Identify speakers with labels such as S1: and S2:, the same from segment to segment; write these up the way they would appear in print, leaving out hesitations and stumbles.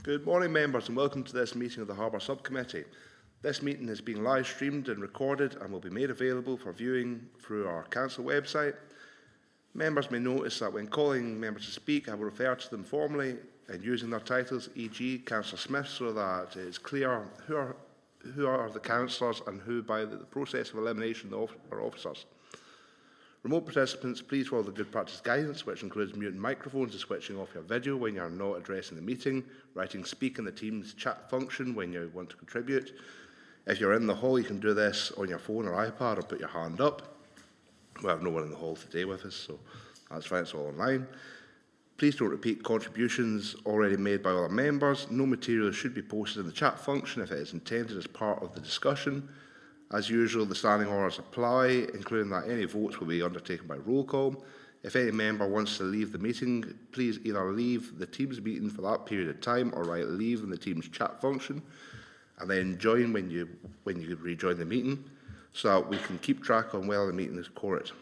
S1: Good morning, members, and welcome to this meeting of the Harbour Subcommittee. This meeting is being live streamed and recorded and will be made available for viewing through our council website. Members may notice that when calling members to speak, I will refer to them formally and using their titles, e.g. Councillor Smith, so that it is clear who are the councillors and who, by the process of elimination, are officers. Remote participants, please follow the good practice guidance, which includes muting microphones and switching off your video when you are not addressing the meeting, writing speak in the Teams chat function when you want to contribute. If you're in the hall, you can do this on your phone or iPad or put your hand up. We have no one in the hall today with us, so that's fine, it's all online. Please don't repeat contributions already made by other members. No material should be posted in the chat function if it is intended as part of the discussion. As usual, the standing orders apply, including that any votes will be undertaken by roll call. If any member wants to leave the meeting, please either leave the Teams meeting for that period of time or write leave in the Teams chat function, and then join when you rejoin the meeting, so that we can keep track on whether the meeting is correct.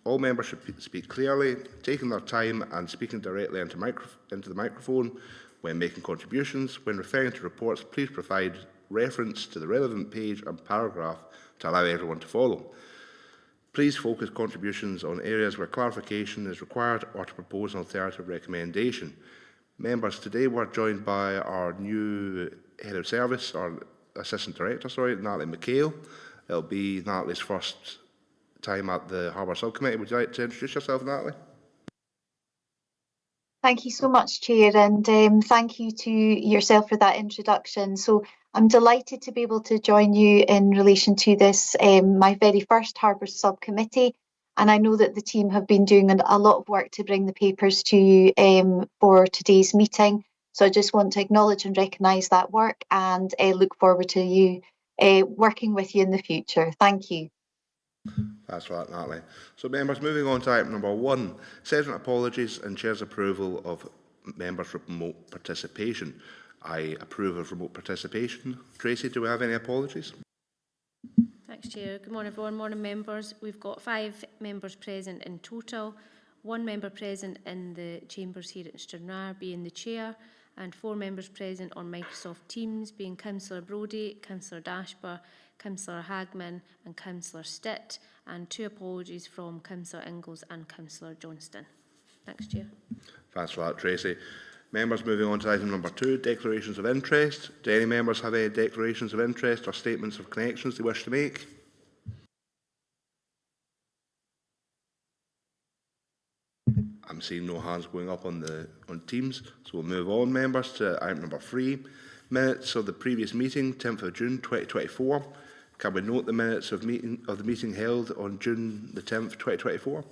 S1: All members should speak clearly, taking their time and speaking directly into the microphone when making contributions. When referring to reports, please provide reference to the relevant page and paragraph to allow everyone to follow. Please focus contributions on areas where clarification is required or to propose an alternative recommendation. Members, today we're joined by our new Head of Service, or Assistant Director, Natalie McHale. It'll be Natalie's first time at the Harbour Subcommittee. Would you like to introduce yourself, Natalie?
S2: Thank you so much, Chair, and thank you to yourself for that introduction. So I'm delighted to be able to join you in relation to this, my very first Harboours Subcommittee, and I know that the team have been doing a lot of work to bring the papers to you for today's meeting. So I just want to acknowledge and recognise that work and look forward to you working with you in the future. Thank you.
S1: Thanks for that, Natalie. So, members, moving on to item number 1, Settlement apologies and Chair's approval of members' remote participation. I approve of remote participation. Tracy, do we have any apologies?
S3: Thanks, Chair. Good morning, everyone. Morning, members. We've got 5 members present in total. 1 member present in the chambers here at Stranraer being the Chair, and 4 members present on Microsoft Teams being Councillor Brodie, Councillor Dashbar, Councillor Hagman and Councillor Stitt, and 2 apologies from Councillor Ingalls and Councillor Johnston. Thanks, Chair.
S1: Thanks for that, Tracy. Members, moving on to item number 2, declarations of interest. Do any members have any declarations of interest or statements of connections they wish to make? I'm seeing no hands going up on Teams, so we'll move on, members, to item number 3, minutes of the previous meeting, 10th of June 2024. Can we note the minutes of the meeting held on June the 10th, 2024?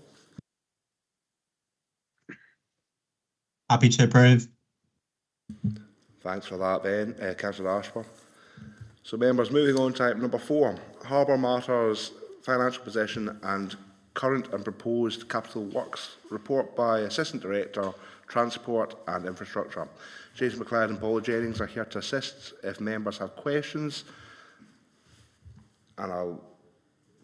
S4: Happy to approve.
S1: Thanks for that, Ben. Councillor Ashford. So, members, moving on to item number 4, Harbour Matters, Financial Position and Current and Proposed Capital Works Report by Assistant Director, Transport and Infrastructure. James McLeod and Paul Jennings are here to assist if members have questions. And I'll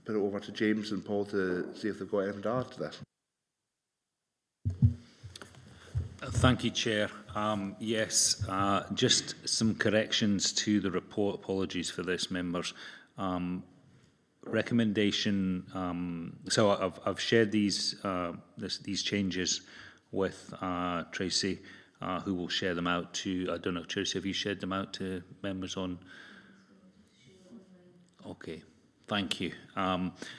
S1: put it over to James and Paul to see if they've got anything to add to this.
S5: Thank you, Chair. Yes, just some corrections to the report. Apologies for this, members. Recommendation. So I've shared these changes with Tracy, who will share them out to. I don't know, Tracy, have you shared them out to members on? Okay, thank you.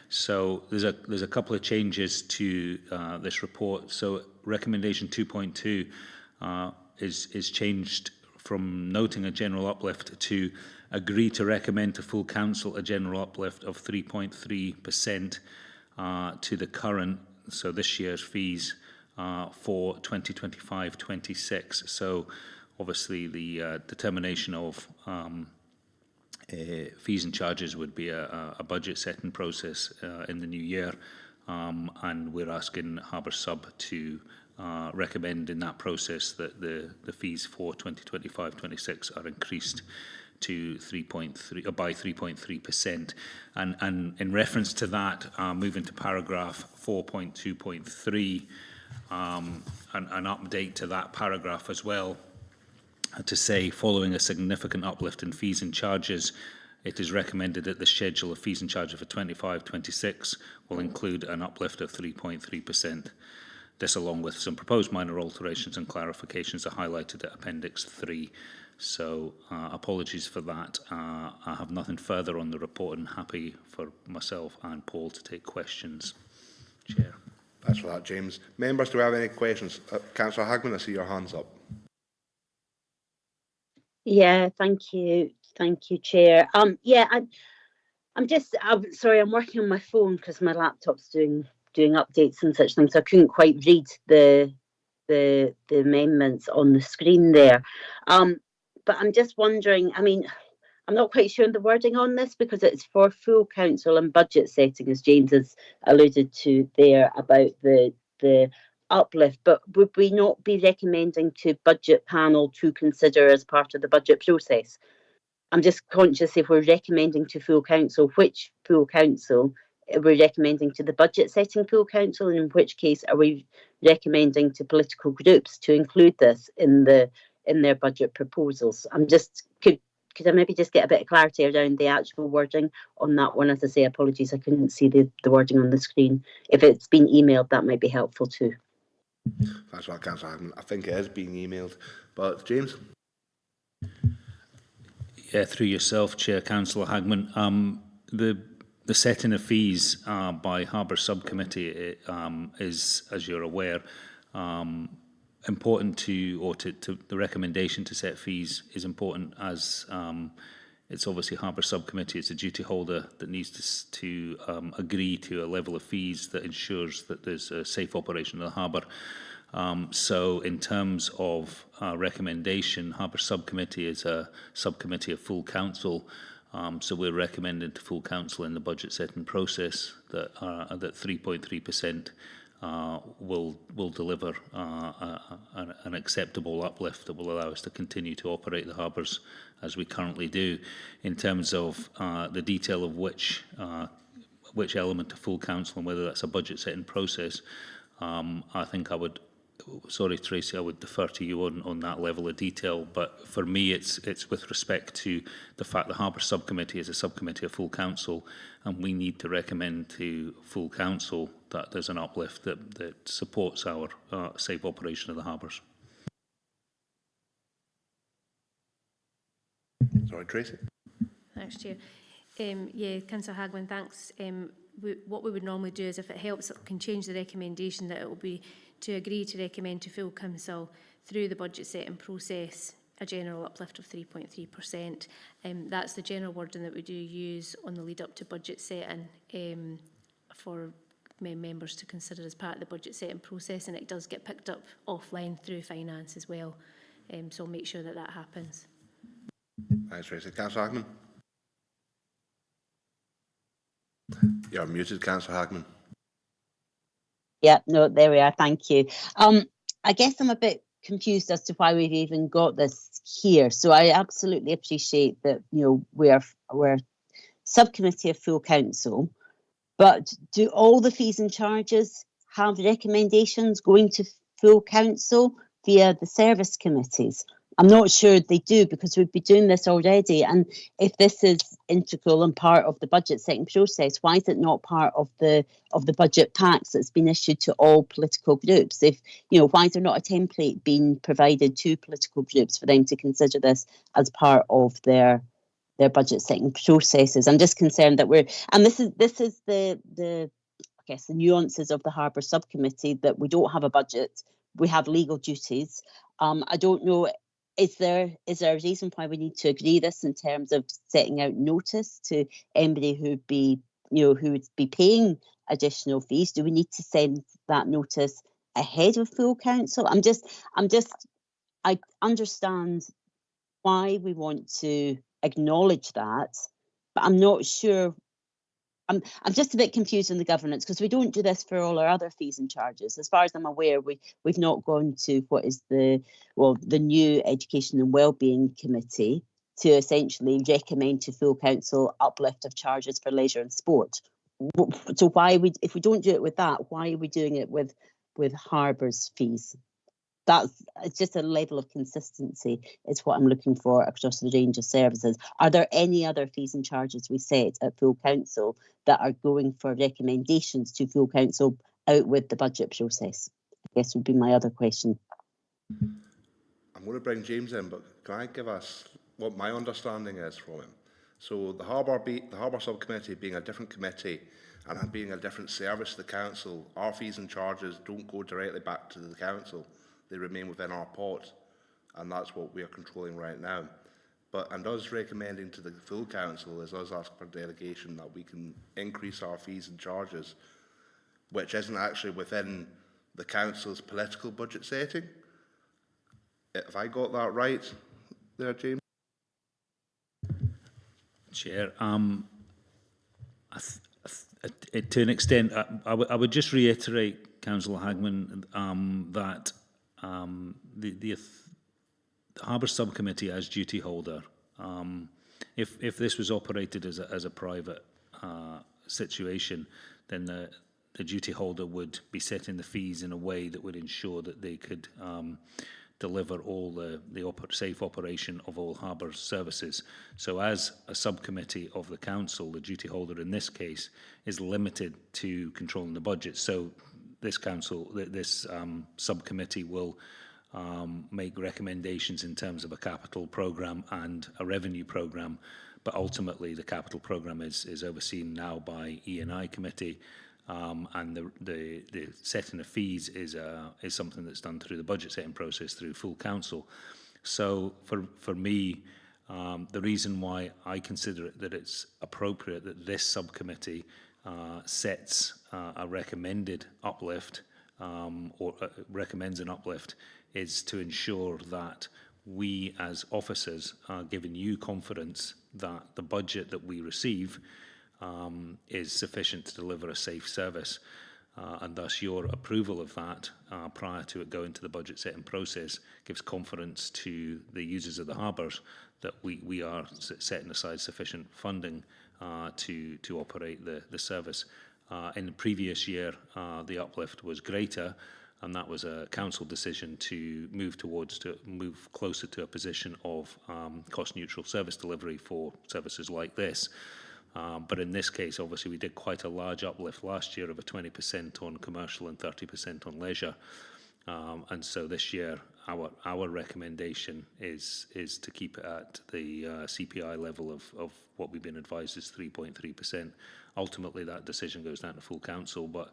S5: So there's a couple of changes to this report. So recommendation 2.2 is changed from noting a general uplift to agree to recommend to full council a general uplift of 3.3% to the current, so this year's fees for 2025-26. So obviously the determination of fees and charges would be a budget setting process in the new year, and we're asking Harbour Sub to recommend in that process that the fees for 2025-26 are increased to 3.3 by 3.3%, and in reference to that, moving to paragraph 4.2.3, an update to that paragraph as well. to say, following a significant uplift in fees and charges, it is recommended that the schedule of fees and charges for 25-26 will include an uplift of 3.3%. This, along with some proposed minor alterations and clarifications, are highlighted at Appendix 3. So apologies for that. I have nothing further on the report and happy for myself and Paul to take questions. Chair.
S1: Thanks for that, James. Members, do we have any questions? Councillor Hagman, I see your hands up.
S6: Yeah, thank you, Chair. Yeah, I'm sorry, I'm working on my phone because my laptop's doing updates and such things, so I couldn't quite read the amendments on the screen there. But I'm just wondering, I mean, I'm not quite sure on the wording on this because it's for full council and budget setting, as James has alluded to there about the uplift. But would we not be recommending to budget panel to consider as part of the budget process? I'm just conscious if we're recommending to full council, which full council are we recommending to the budget setting full council, and in which case are we recommending to political groups to include this in their budget proposals? I'm just could I maybe just get a bit of clarity around the actual wording on that one? As I say, apologies, I couldn't see the wording on the screen. If it's been emailed, that might be helpful too.
S1: That's what Councillor Hagman. I think it is being emailed. But James?
S5: Yeah, through yourself, Chair, Councillor Hagman. The setting of fees by Harboours Subcommittee is, as you're aware, important to the recommendation to set fees is important, as it's obviously Harboours Subcommittee, it's a duty holder that needs to agree to a level of fees that ensures that there's a safe operation of the harbour. So in terms of recommendation, Harboours Subcommittee is a subcommittee of full council. So we're recommending to full council in the budget setting process that 3.3% will deliver an acceptable uplift that will allow us to continue to operate the harbours as we currently do. In terms of the detail of which element of full council and whether that's a budget setting process, I think I would. Sorry, Tracy, I would defer to you on that level of detail. But for me, it's with respect to the fact the Harboours Subcommittee is a subcommittee of full council, and we need to recommend to full council that there's an uplift that supports our safe operation of the harbours.
S1: Sorry, Tracy.
S3: Thanks, Chair. Yeah, Councillor Hagman, thanks. What we would normally do is, if it helps, it can change the recommendation that it will be to agree to recommend to full council through the budget setting process a general uplift of 3.3%. That's the general wording that we do use on the lead up to budget setting for members to consider as part of the budget setting process, and it does get picked up offline through finance as well. So I'll make sure that that happens.
S1: Thanks, Tracy. Councillor Hagman. You're muted, Councillor Hagman.
S6: Yeah, no, there we are. Thank you. I guess I'm a bit confused as to why we've even got this here. So I absolutely appreciate that, you know, we're subcommittee of full council, but do all the fees and charges have recommendations going to full council via the service committees? I'm not sure they do, because we'd be doing this already. And if this is integral and part of the budget setting process, why is it not part of the budget packs that's been issued to all political groups? If, you know, why is there not a template being provided to political groups for them to consider this as part of their budget setting processes? I'm just concerned that this is the I guess the nuances of the Harboours Subcommittee, that we don't have a budget, we have legal duties. I don't know. Is there a reason why we need to agree this in terms of setting out notice to anybody who would be paying additional fees? Do we need to send that notice ahead of full council? I understand why we want to acknowledge that, but I'm not sure. I'm just a bit confused in the governance, because we don't do this for all our other fees and charges. As far as I'm aware, we've not gone to what is the new Education and Wellbeing Committee to essentially recommend to full council uplift of charges for leisure and sport. So if we don't do it with that, why are we doing it with Harboours fees? it's just a level of consistency is what I'm looking for across the range of services. Are there any other fees and charges we set at full council that are going for recommendations to full council out with the budget process? I guess would be my other question.
S1: I'm going to bring James in, but can I give us what my understanding is from him? So the Harbour Subcommittee being a different committee and being a different service to the council, our fees and charges don't go directly back to the council. They remain within our pot, and that's what we are controlling right now. And us recommending to the full council is us asking for delegation that we can increase our fees and charges, which isn't actually within the council's political budget setting. Have I got that right there, James?
S5: Chair, to an extent, I would just reiterate, Councillor Hagman, that the Harbour Subcommittee as duty holder, if this was operated as a private situation, then the duty holder would be setting the fees in a way that would ensure that they could deliver all the safe operation of all harbour services. So as a subcommittee of the council, the duty holder in this case is limited to controlling the budget. So this subcommittee will make recommendations in terms of a capital programme and a revenue programme, but ultimately the capital programme is overseen now by E&I committee. And the setting of fees is something that's done through the budget setting process through full council. So for me, the reason why I consider it that it's appropriate that this subcommittee sets a recommended uplift or recommends an uplift is to ensure that we as officers are giving you confidence that the budget that we receive is sufficient to deliver a safe service, and thus your approval of that prior to it going to the budget setting process gives confidence to the users of the harbours that we are setting aside sufficient funding to operate the service. In the previous year, the uplift was greater, and that was a council decision to move closer to a position of cost-neutral service delivery for services like this. But in this case, obviously, we did quite a large uplift last year of a 20% on commercial and 30% on leisure. And so this year, our recommendation is to keep it at the CPI level of what we've been advised is 3.3%. Ultimately, that decision goes down to full council, but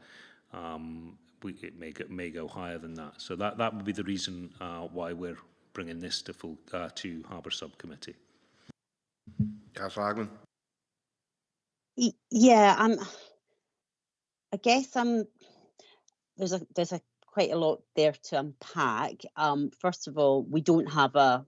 S5: it may go higher than that. So that would be the reason why we're bringing this to Harbour Subcommittee.
S1: Councillor Hagman.
S6: Yeah, I guess there's quite a lot there to unpack. First of all, we don't have a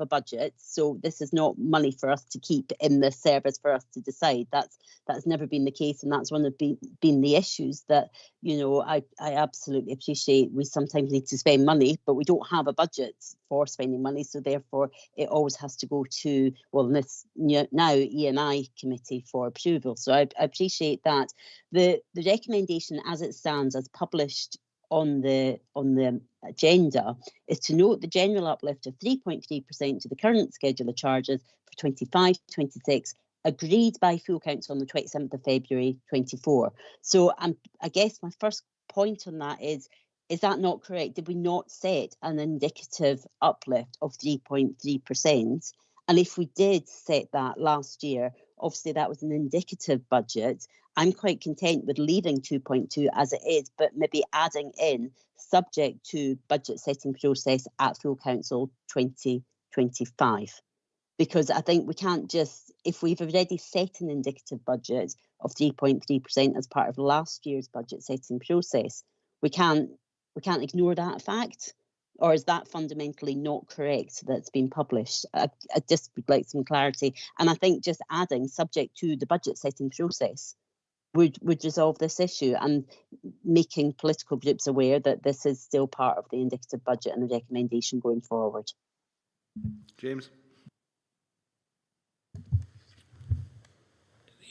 S6: budget, so this is not money for us to keep in the service for us to decide. That's never been the case, and that's one of been the issues that I absolutely appreciate. We sometimes need to spend money, but we don't have a budget for spending money, so therefore it always has to go to this now E&I committee for approval. So I appreciate that. The recommendation as it stands, as published on the agenda, is to note the general uplift of 3.3% to the current schedule of charges for 25-26 agreed by full council on the 27th of February 24. So I guess my first point on that is that not correct? Did we not set an indicative uplift of 3.3%? And if we did set that last year, obviously that was an indicative budget. I'm quite content with leaving 2.2 as it is, but maybe adding in subject to budget setting process at full council 2025. Because I think we can't just, if we've already set an indicative budget of 3.3% as part of last year's budget setting process, we can't ignore that fact. Or is that fundamentally not correct that's been published? I just would like some clarity. And I think just adding subject to the budget setting process would resolve this issue, and making political groups aware that this is still part of the indicative budget and the recommendation going forward.
S1: James?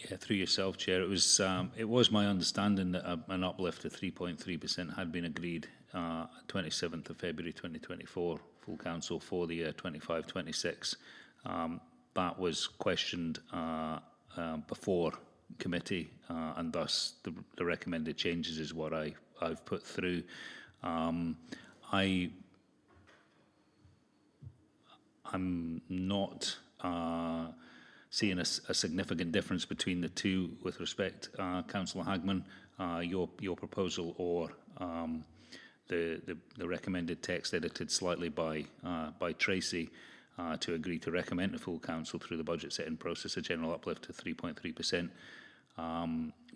S5: Yeah, through yourself, Chair. It was my understanding that an uplift of 3.3% had been agreed 27th of February 2024, full council for the year 25-26. That was questioned before committee, and thus the recommended changes is what I've put through. I'm not seeing a significant difference between the two with respect, Councillor Hagman, your proposal or the recommended text edited slightly by Tracy to agree to recommend to full council through the budget setting process a general uplift of 3.3%.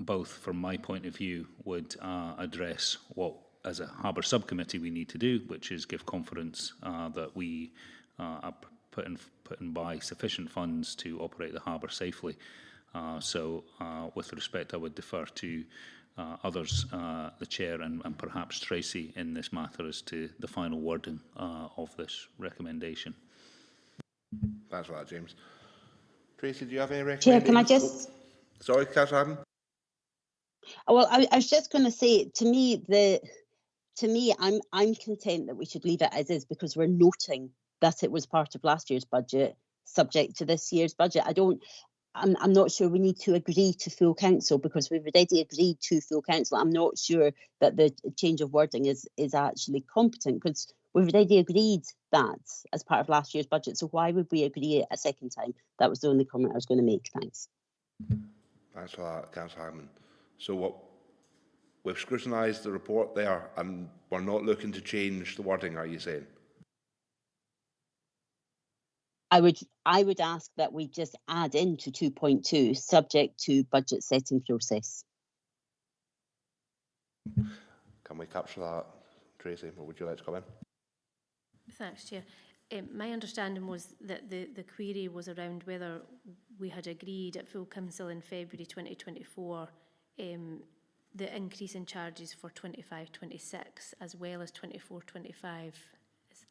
S5: Both, from my point of view, would address what, as a Harbour subcommittee, we need to do, which is give confidence that we are putting by sufficient funds to operate the harbour safely. So, with respect, I would defer to others, the Chair and perhaps Tracy, in this matter as to the final wording of this recommendation.
S1: Thanks for that, James. Tracy, do you have any recommendations?
S6: Chair, can I just...
S1: Sorry, Councillor Hammond.
S6: Well, I was just going to say, to me, I'm content that we should leave it as is, because we're noting that it was part of last year's budget, subject to this year's budget. I'm not sure we need to agree to full council, because we've already agreed to full council. I'm not sure that the change of wording is actually competent, because we've already agreed that as part of last year's budget. So why would we agree it a second time? That was the only comment I was going to make. Thanks.
S1: Thanks for that, Councillor Hammond. So we've scrutinised the report there, and we're not looking to change the wording, are you saying?
S6: I would ask that we just add into 2.2, subject to budget setting process.
S1: Can we capture that, Tracy, or would you like to come in?
S3: Thanks, Chair. My understanding was that the query was around whether we had agreed at full council in February 2024 the increase in charges for 25-26 as well as 24-25.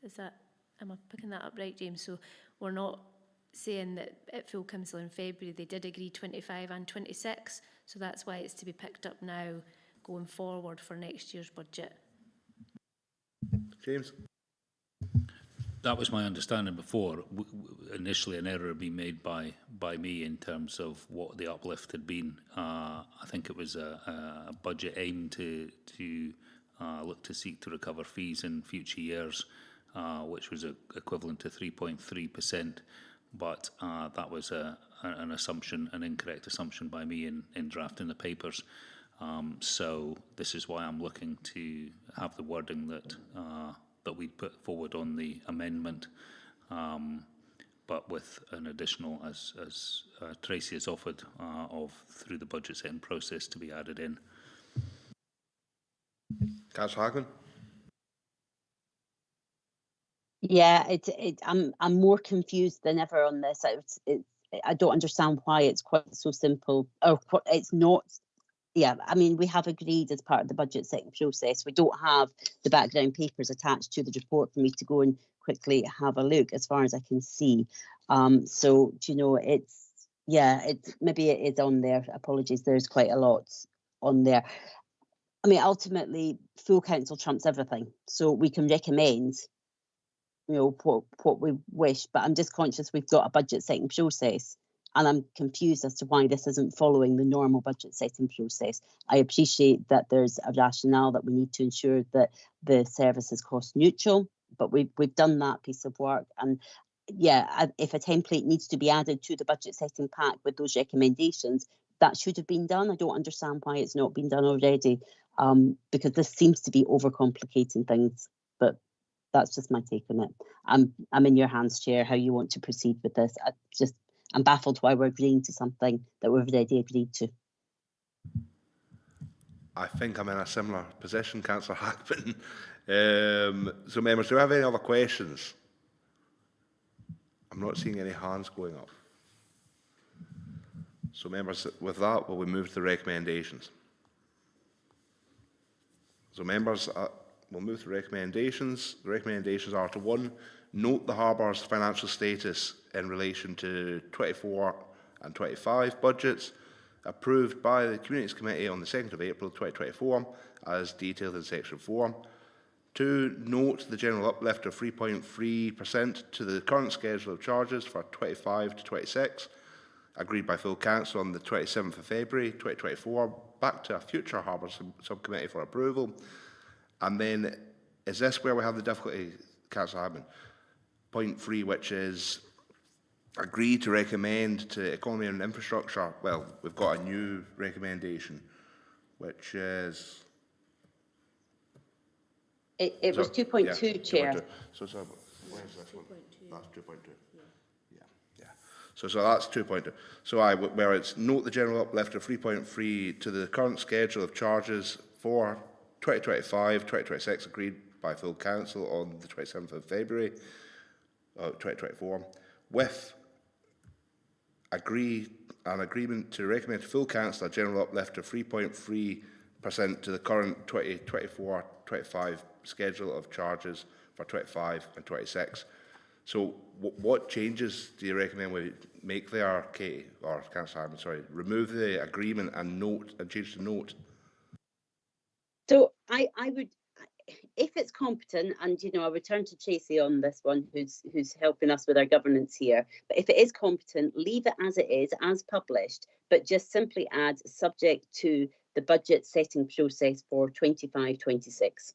S3: Is that, am I picking that up right, James? So we're not saying that at full council in February they did agree 25 and 26, so that's why it's to be picked up now going forward for next year's budget.
S1: James?
S5: That was my understanding before. Initially, an error had been made by me in terms of what the uplift had been. I think it was a budget aim to look to seek to recover fees in future years, which was equivalent to 3.3%. But that was an assumption, an incorrect assumption by me in drafting the papers. So this is why I'm looking to have the wording that we put forward on the amendment, but with an additional, as Tracy has offered, of through the budget setting process to be added in.
S1: Councillor Hagman?
S6: Yeah, I'm more confused than ever on this. I don't understand why it's quite so simple, or it's not. Yeah, I mean, we have agreed as part of the budget setting process. We don't have the background papers attached to the report for me to go and quickly have a look, as far as I can see. So, you know, maybe it is on there. Apologies, there's quite a lot on there. I mean, ultimately, full council trumps everything. So we can recommend, you know, what we wish, but I'm just conscious we've got a budget setting process. And I'm confused as to why this isn't following the normal budget setting process. I appreciate that there's a rationale that we need to ensure that the service is cost neutral, but we've done that piece of work. And yeah, if a template needs to be added to the budget setting pack with those recommendations, that should have been done. I don't understand why it's not been done already, because this seems to be overcomplicating things. But that's just my take on it. I'm in your hands, Chair, how you want to proceed with this. I'm baffled why we're agreeing to something that we've already agreed to.
S1: I think I'm in a similar position, Councillor Hackman. So, members, do we have any other questions? I'm not seeing any hands going up. So, members, with that, will we move to the recommendations? So, members, we'll move to recommendations. The recommendations are to 1, note the Harbour's financial status in relation to 24 and 25 budgets. approved by the Communities Committee on the 2nd of April 2024, as detailed in section 4. 2. Note the general uplift of 3.3% to the current schedule of charges for 25 to 26, agreed by full council on the 27th of February 2024, back to a future Harbour subcommittee for approval. And then, is this where we have the difficulty, Councillor Harbin? Point 3, which is agree to recommend to Economy and Infrastructure. Well, we've got a new recommendation, which is...
S6: It was 2.2, Chair.
S1: 2.2. So, where's this one? That's 2.2. Yeah. So that's 2.2. So where it's note the general uplift of 3.3 to the current schedule of charges for 2025-2026 agreed by full council on the 27th of February 2024, with an agreement to recommend to full council a general uplift of 3.3% to the current 2024-25 schedule of charges for 25 and 26. So what changes do you recommend we make there, Katie, or Councillor Harbin, sorry, remove the agreement and change the note?
S6: So I would, if it's competent, and I would turn to Tracy on this one, who's helping us with our governance here. But if it is competent, leave it as it is, as published, but just simply add subject to the budget setting process for 25-26.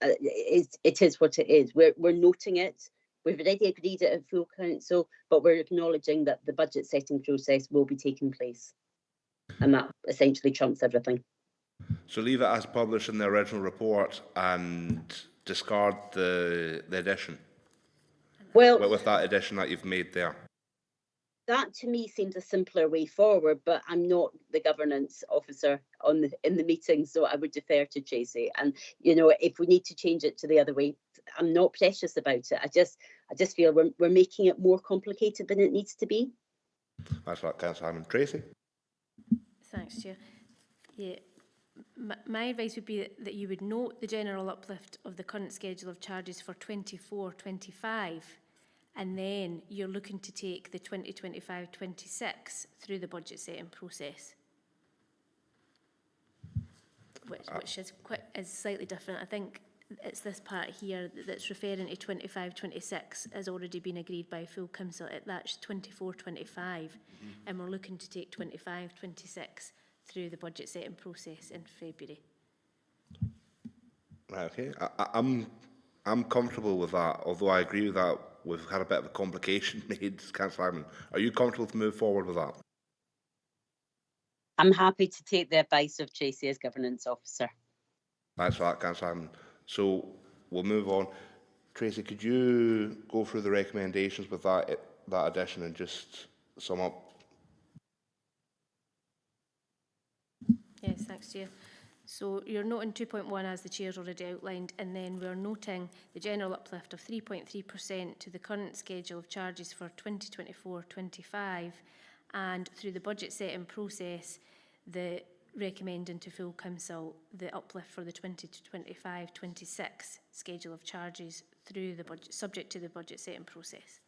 S6: It is what it is. We're noting it. We've already agreed it at full council, but we're acknowledging that the budget setting process will be taking place, and that essentially trumps everything.
S1: So leave it as published in the original report and discard the addition.
S6: Well,
S1: with that addition that you've made there.
S6: That to me seems a simpler way forward, but I'm not the governance officer in the meeting, so I would defer to Tracy. And if we need to change it to the other way, I'm not precious about it. I just feel we're making it more complicated than it needs to be.
S1: That's right, Councillor Hammond. Tracy.
S3: Thanks, Chair. Yeah, my advice would be that you would note the general uplift of the current schedule of charges for 24-25. And then you're looking to take the 2025-26 through the budget setting process, which is slightly different. I think it's this part here that's referring to 25-26 has already been agreed by full council. That's 24-25, and we're looking to take 25-26 through the budget setting process in February.
S1: Right. Okay. I'm comfortable with that. Although I agree with that. We've had a bit of a complication made, Councillor Harbin. Are you comfortable to move forward with that?
S6: I'm happy to take the advice of Tracy as governance officer.
S1: Thanks for that, Councillor Harbin. So we'll move on. Tracy, could you go through the recommendations with that addition and just sum up?
S3: Yes, thanks, Chair. So you're noting 2.1 as the Chair's already outlined, and then we're noting the general uplift of 3.3% to the current schedule of charges for 2024-25, and through the budget setting process, the recommending to full council the uplift for the 2025-26 schedule of charges through the budget, subject to the budget setting process.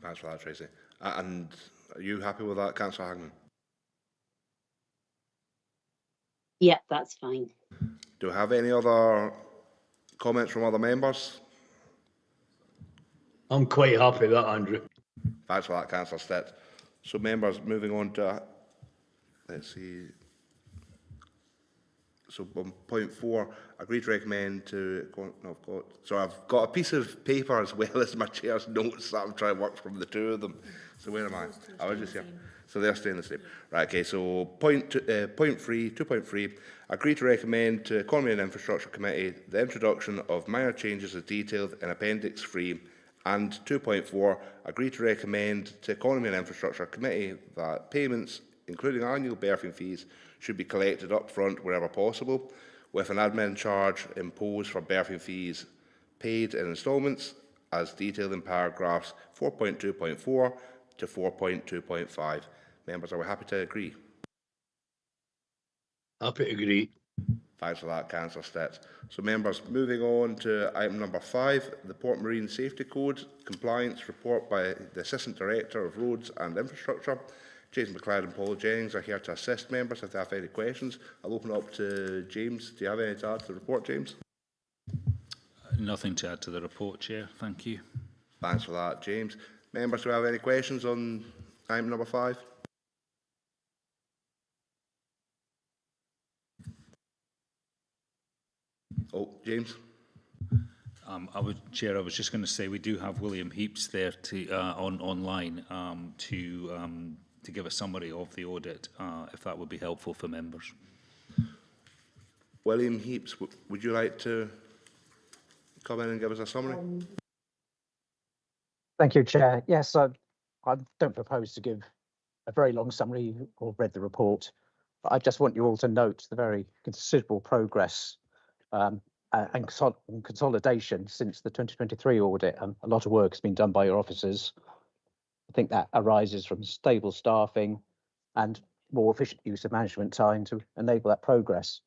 S1: Thanks for that, Tracy. And are you happy with that, Councillor Hagman?
S6: Yeah, that's fine.
S1: Do we have any other comments from other members?
S7: I'm quite happy with that, Andrew.
S1: Thanks for that, Councillor Stitt. So, members, moving on to, let's see. So, on point 4, agree to recommend to. I've got a piece of paper as well as my chair's notes that I'm trying to work from the two of them. So, where am I? I was just here. So they're staying the same. Right, okay, so point 3, 2.3, agree to recommend to Economy and Infrastructure Committee the introduction of minor changes as detailed in Appendix 3, and 2.4, agree to recommend to Economy and Infrastructure Committee that payments, including annual berthing fees, should be collected up front wherever possible, with an admin charge imposed for berthing fees paid in instalments, as detailed in paragraphs 4.2.4 to 4.2.5. Members, are we happy to agree?
S7: Happy to agree.
S1: Thanks for that, Councillor Stitt. So, members, moving on to item number 5, the Port Marine Safety Code Compliance Report by the Assistant Director of Roads and Infrastructure. James McLeod and Paul Jennings are here to assist members if they have any questions. I'll open it up to James. Do you have anything to add to the report, James?
S5: Nothing to add to the report, Chair. Thank you.
S1: Thanks for that, James. Members, do we have any questions on item number 5? Oh, James.
S5: Chair, I was just going to say we do have William Heaps there to online to give a summary of the audit, if that would be helpful for members.
S1: William Heaps, would you like to come in and give us a summary?
S8: Thank you, Chair. Yes, I don't propose to give a very long summary or read the report, but I just want you all to note the very considerable progress and consolidation since the 2023 audit. A lot of work has been done by your officers. I think that arises from stable staffing and more efficient use of management time to enable that progress.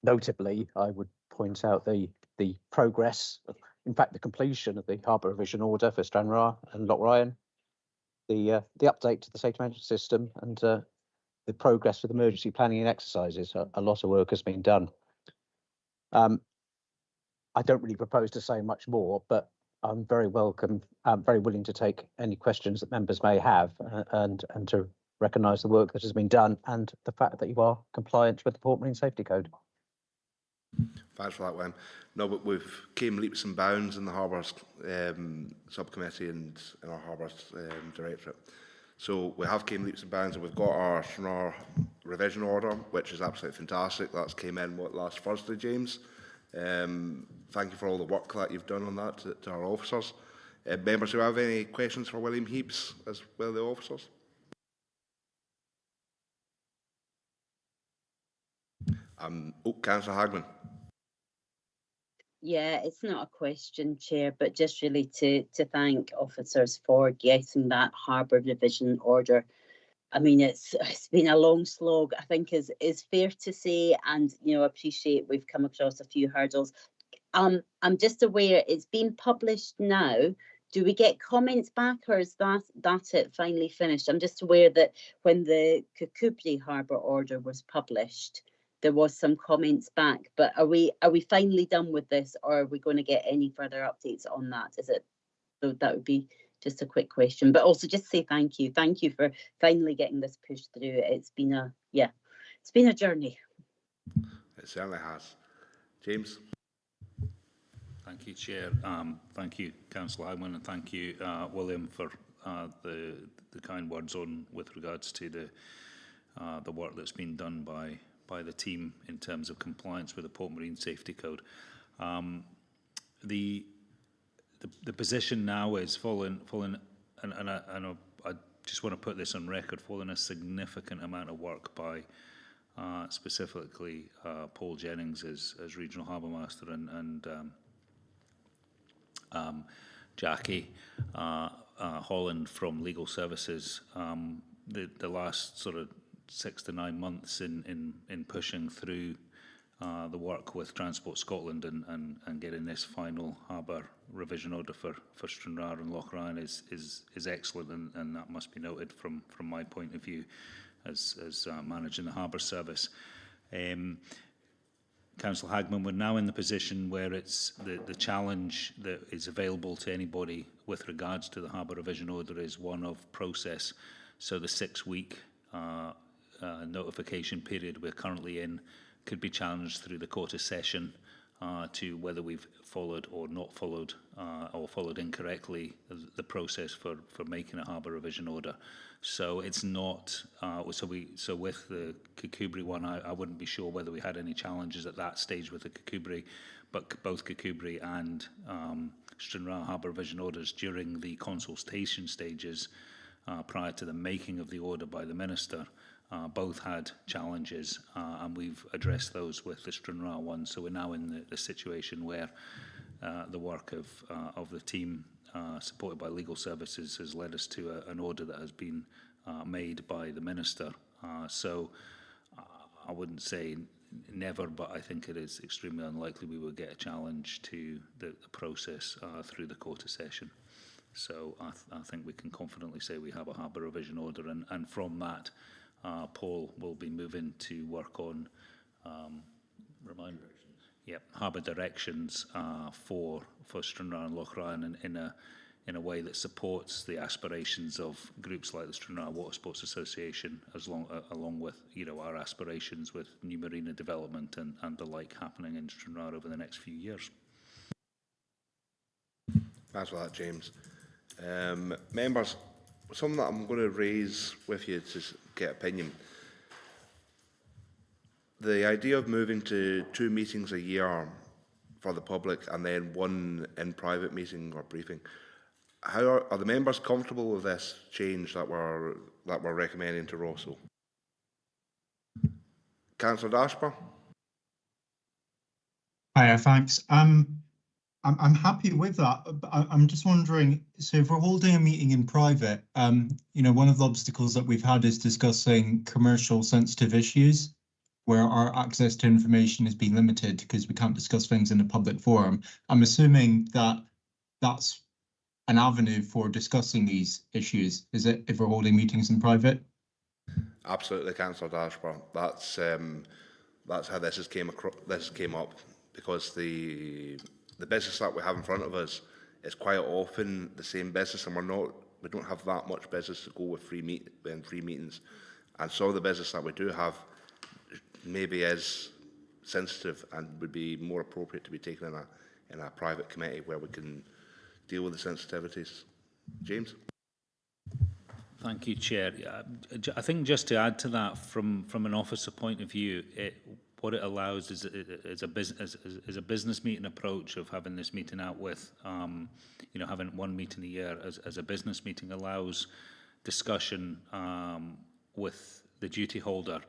S8: Notably, I would point out the progress, in fact, the completion of the Harbour Revision Order for Stranraer and Loch Ryan, the update to the safety management system, and the progress with emergency planning and exercises. A lot of work has been done. I don't really propose to say much more, but I'm very willing to take any questions that members may have and to recognise the work that has been done and the fact that you are compliant with the Port Marine Safety Code.
S1: Thanks for that, Wim. No, but we've came leaps and bounds in the Harbours subcommittee and in our Harbours directorate. So we have came leaps and bounds, and we've got our Stranraer revision order, which is absolutely fantastic. That's came in last Thursday, James. Thank you for all the work that you've done on that to our officers. Members who have any questions for William Heaps as well, the officers? Councillor Hagman.
S6: Yeah, it's not a question, Chair, but just really to thank officers for getting that Harbour Revision Order. I mean, it's been a long slog, I think is fair to say, and appreciate we've come across a few hurdles. I'm just aware it's been published now. Do we get comments back, or is that it finally finished? I'm just aware that when the Kukubri Harbour Order was published, there was some comments back, but are we finally done with this, or are we going to get any further updates on that? So that would be just a quick question, but also just say thank you for finally getting this pushed through. It's been a journey.
S1: It certainly has. James.
S5: Thank you, Chair. Thank you, Councillor Hagman, and thank you, William, for the kind words with regards to the work that's been done by the team in terms of compliance with the Port Marine Safety Code. The position now is following and I just want to put this on record, following a significant amount of work by specifically Paul Jennings as Regional Harbour Master and Jackie Holland from Legal Services. The last sort of 6 to 9 months in pushing through the work with Transport Scotland and getting this final harbour revision order for Stranraer and Loch Ryan is excellent, and that must be noted from my point of view as managing the harbour service. Councillor Hagman, we're now in the position where it's the challenge that is available to anybody with regards to the harbour revision order is one of process. So the 6-week notification period we're currently in could be challenged through the quarter session to whether we've followed or not followed or followed incorrectly the process for making a harbour revision order. So it's not so with the Kukubri one, I wouldn't be sure whether we had any challenges at that stage with the Kukubri, but both Kukubri and Stranraer harbour revision orders during the consultation stages prior to the making of the order by the Minister both had challenges, and we've addressed those with the Stranraer one. So we're now in the situation where the work of the team, supported by Legal Services, has led us to an order that has been made by the Minister. So I wouldn't say never, but I think it is extremely unlikely we will get a challenge to the process through the quarter session. So I think we can confidently say we have a harbour revision order, and from that, Paul will be moving to work on harbour directions for Stranraer and Lochrann in a way that supports the aspirations of groups like the Stranraer Water Sports Association, along with our aspirations with new marina development and the like happening in Stranraer over the next few years.
S1: Thanks for that, James. Members, something that I'm going to raise with you to get opinion. The idea of moving to 2 meetings a year for the public and then 1 in private meeting or briefing, how are the members comfortable with this change that we're recommending to Rosso? Councillor Dashper?
S4: Hiya, thanks. I'm happy with that. But I'm just wondering, so if we're holding a meeting in private, one of the obstacles that we've had is discussing commercial sensitive issues where our access to information is being limited because we can't discuss things in a public forum. I'm assuming that that's an avenue for discussing these issues, is it, if we're holding meetings in private?
S1: Absolutely, Councillor Dashper. That's how this came up, because the business that we have in front of us is quite often the same business, and we don't have that much business to go with free meetings, and so the business that we do have maybe is sensitive and would be more appropriate to be taken in a private committee where we can deal with the sensitivities. James?
S5: Thank you, Chair. I think just to add to that, from an officer point of view, what it allows is a business meeting approach of having this meeting out with, having 1 meeting a year as a business meeting allows discussion with the duty holder,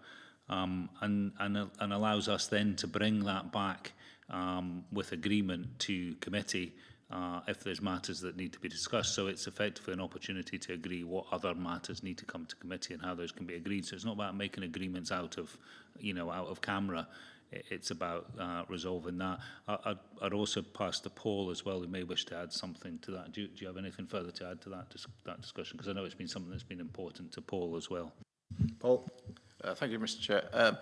S5: and allows us then to bring that back with agreement to committee if there's matters that need to be discussed. So it's effectively an opportunity to agree what other matters need to come to committee and how those can be agreed. So it's not about making agreements out of camera. It's about resolving that. I'd also pass to Paul as well, who may wish to add something to that. Do you have anything further to add to that discussion? Because I know it's been something that's been important to Paul as well.
S1: Paul?
S9: Thank you, Mr. Chair.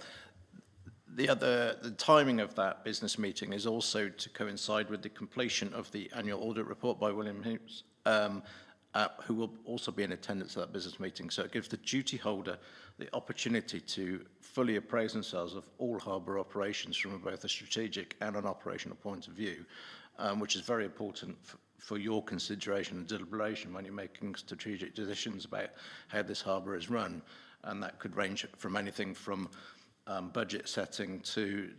S9: The timing of that business meeting is also to coincide with the completion of the annual audit report by William Hughes, who will also be in attendance at that business meeting. So it gives the duty holder the opportunity to fully appraise themselves of all harbour operations from both a strategic and an operational point of view, which is very important for your consideration and deliberation when you're making strategic decisions about how this harbour is run. And that could range from anything from budget setting to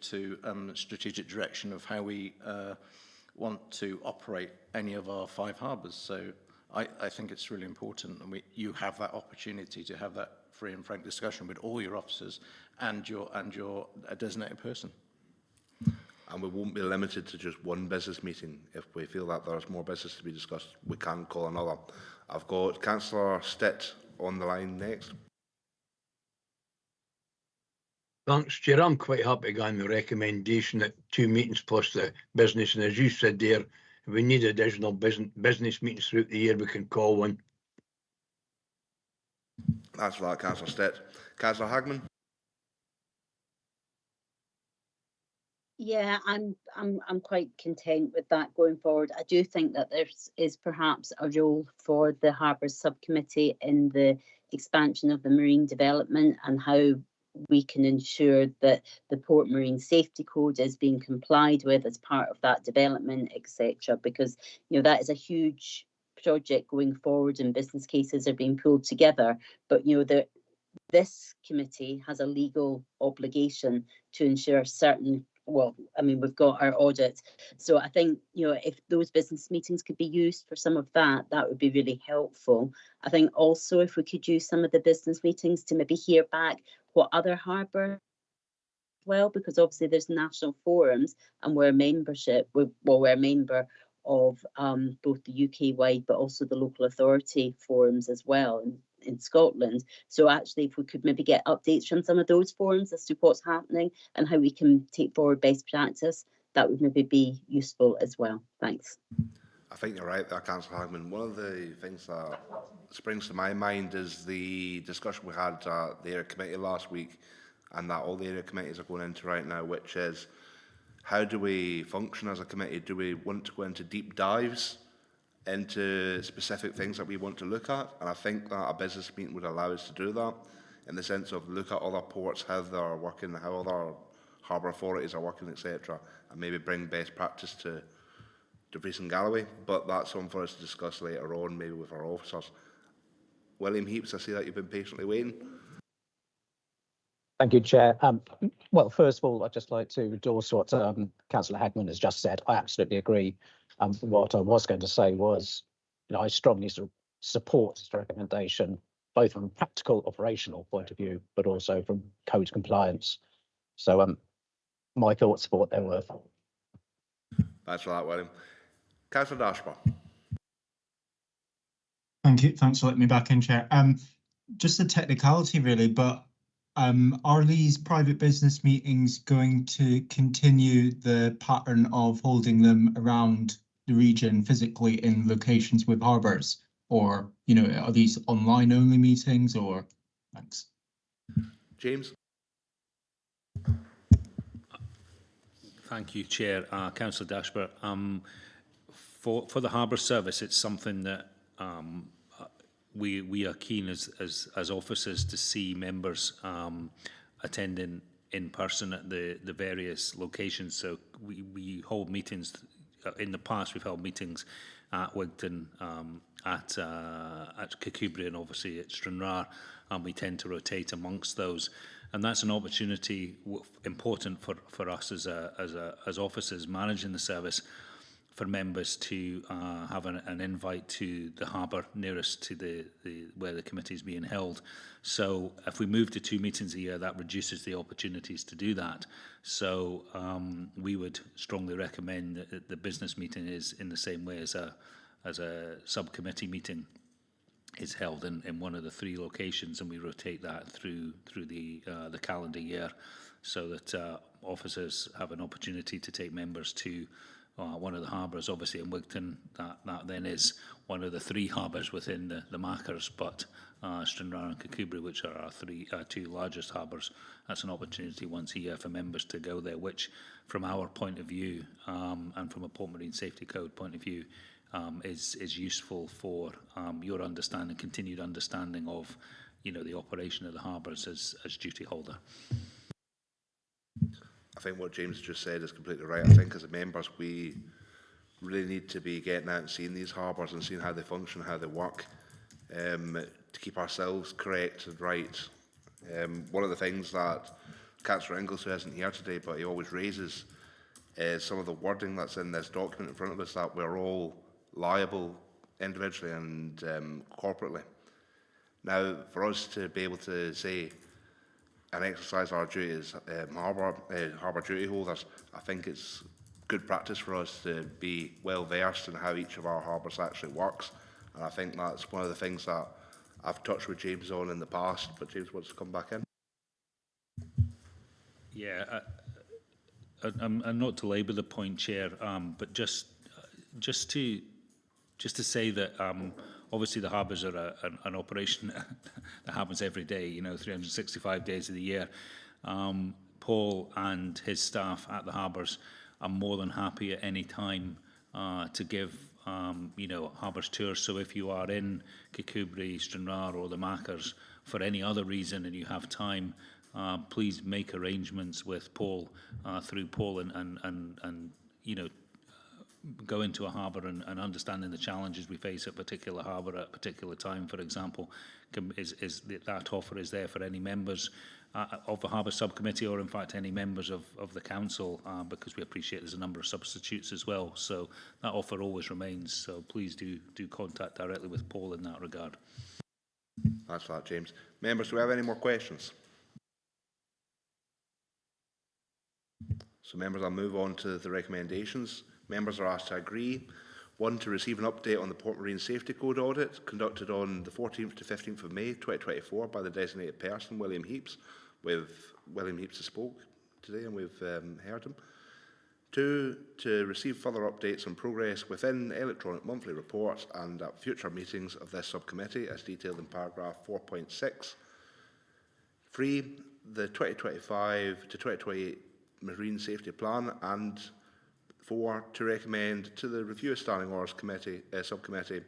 S9: strategic direction of how we want to operate any of our 5 harbours. So I think it's really important, and you have that opportunity to have that free and frank discussion with all your officers and your designated person.
S1: And we won't be limited to just 1 business meeting. If we feel that there's more business to be discussed, we can call another. I've got Councillor Stitt on the line next.
S7: Thanks, Chair. I'm quite happy to go on the recommendation that 2 meetings plus the business. And as you said there, if we need additional business meetings throughout the year, we can call one.
S1: Thanks for that, Councillor Stitt. Councillor Hagman?
S6: Yeah, I'm quite content with that going forward. I do think that there is perhaps a role for the Harbours Subcommittee in the expansion of the marine development and how we can ensure that the Port Marine Safety Code is being complied with as part of that development, etc. Because that is a huge project going forward, and business cases are being pulled together. But this committee has a legal obligation to ensure certain. Well, I mean, we've got our audit. So I think, if those business meetings could be used for some of that, that would be really helpful. I think also if we could use some of the business meetings to maybe hear back what other harbour, well, because obviously there's national forums and we're a member of both the UK-wide but also the local authority forums as well in Scotland. So actually, if we could maybe get updates from some of those forums as to what's happening and how we can take forward best practice, that would maybe be useful as well. Thanks.
S1: I think you're right there, Councillor Hagman. One of the things that springs to my mind is the discussion we had at the area committee last week, and that all the area committees are going into right now, which is how do we function as a committee? Do we want to go into deep dives into specific things that we want to look at? And I think that a business meeting would allow us to do that, in the sense of look at other ports, how they're working, how other harbour authorities are working, etc., and maybe bring best practice to Vries and Galloway. But that's something for us to discuss later on, maybe with our officers. William Heaps, I see that you've been patiently waiting.
S8: Thank you, Chair. Well, first of all, I'd just like to endorse what Councillor Hagman has just said. I absolutely agree. What I was going to say was, I strongly support this recommendation, both from a practical, operational point of view, but also from code compliance. So my thoughts for what they're worth.
S1: Thanks for that, William. Councillor Dashbar.
S4: Thank you. Thanks for letting me back in, Chair. Just a technicality, really, but are these private business meetings going to continue the pattern of holding them around the region physically in locations with harbours? Or, are these online only meetings or? Thanks.
S1: James.
S5: Thank you, Chair. Councillor Dashbar. For the Harbour Service, it's something that we are keen as officers to see members attending in person at the various locations. So we hold meetings. In the past, we've held meetings at Wigton, at Kirkcudbright, and obviously at Stranraer, and we tend to rotate amongst those. And that's an opportunity important for us as officers managing the service, for members to have an invite to the harbour nearest to where the committee is being held. So if we move to 2 meetings a year, that reduces the opportunities to do that. So we would strongly recommend that the business meeting is in the same way as a subcommittee meeting is held in one of the 3 locations, and we rotate that through the calendar year, so that officers have an opportunity to take members to one of the harbours. Obviously in Wigton, that then is one of the 3 harbours within the Machars, but Stranraer and Kirkcudbright, which are our 2 largest harbours, that's an opportunity once a year for members to go there, which from our point of view and from a Port Marine Safety Code point of view is useful for your continued understanding of the operation of the harbours as duty holder.
S1: I think what James just said is completely right. I think as members, we really need to be getting out and seeing these harbours and seeing how they function, how they work, to keep ourselves correct and right. One of the things that Councillor Ingalls, who isn't here today, but he always raises, is some of the wording that's in this document in front of us, that we're all liable individually and corporately. Now, for us to be able to say and exercise our duties as harbour duty holders, I think it's good practice for us to be well versed in how each of our harbours actually works. And I think that's one of the things that I've touched with James on in the past, but James wants to come back in.
S5: Yeah, I'm not to labour the point, Chair, but just to say that obviously the harbours are an operation that happens every day, 365 days of the year. Paul and his staff at the harbours are more than happy at any time to give harbours tours. So if you are in Kirkcudbright, Stranraer or the Machars for any other reason and you have time, please make arrangements with Paul, through Paul, and go into a harbour and understanding the challenges we face at a particular harbour at a particular time, for example, that offer is there for any members of the Harbour Subcommittee, or in fact any members of the Council, because we appreciate there's a number of substitutes as well. So that offer always remains. So please do contact directly with Paul in that regard.
S1: Thanks for that, James. Members, do we have any more questions? So members, I'll move on to the recommendations. Members are asked to agree. 1, to receive an update on the Port Marine Safety Code audit conducted on the 14th to 15th of May 2024 by the designated person, William Heaps. William Heaps has spoke today and we've heard him. 2, to receive further updates on progress within electronic monthly reports and at future meetings of this subcommittee as detailed in paragraph 4.6. 3, the 2025 to 2028 Marine Safety Plan, and 4, to recommend to the Review of Standing Orders Committee, subcommittee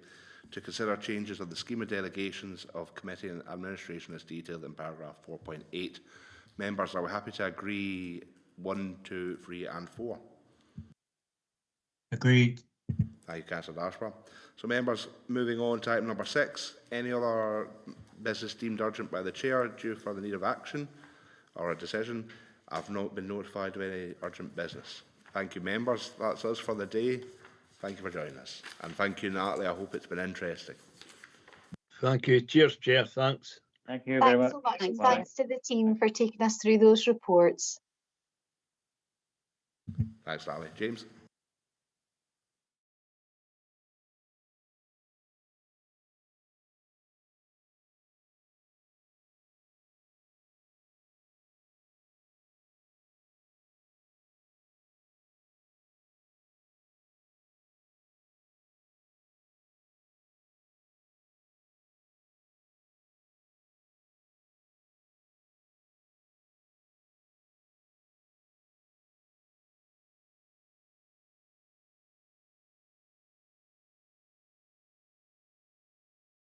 S1: to consider changes of the scheme of delegations of committee and administration as detailed in paragraph 4.8. Members, are we happy to agree 1, 2, 3 and 4?
S4: Agreed.
S1: Thank you, Councillor Ashburn. So members, moving on to item number 6, any other business deemed urgent by the Chair due for the need of action or a decision? I've not been notified of any urgent business. Thank you, members. That's us for the day. Thank you for joining us. And thank you, Natalie. I hope it's been interesting.
S7: Thank you. Cheers, Chair. Thanks.
S10: Thank you very much.
S2: Thanks so much, and
S6: Thanks.
S2: thanks to the team for taking us through those reports.
S1: Thanks, Natalie. James?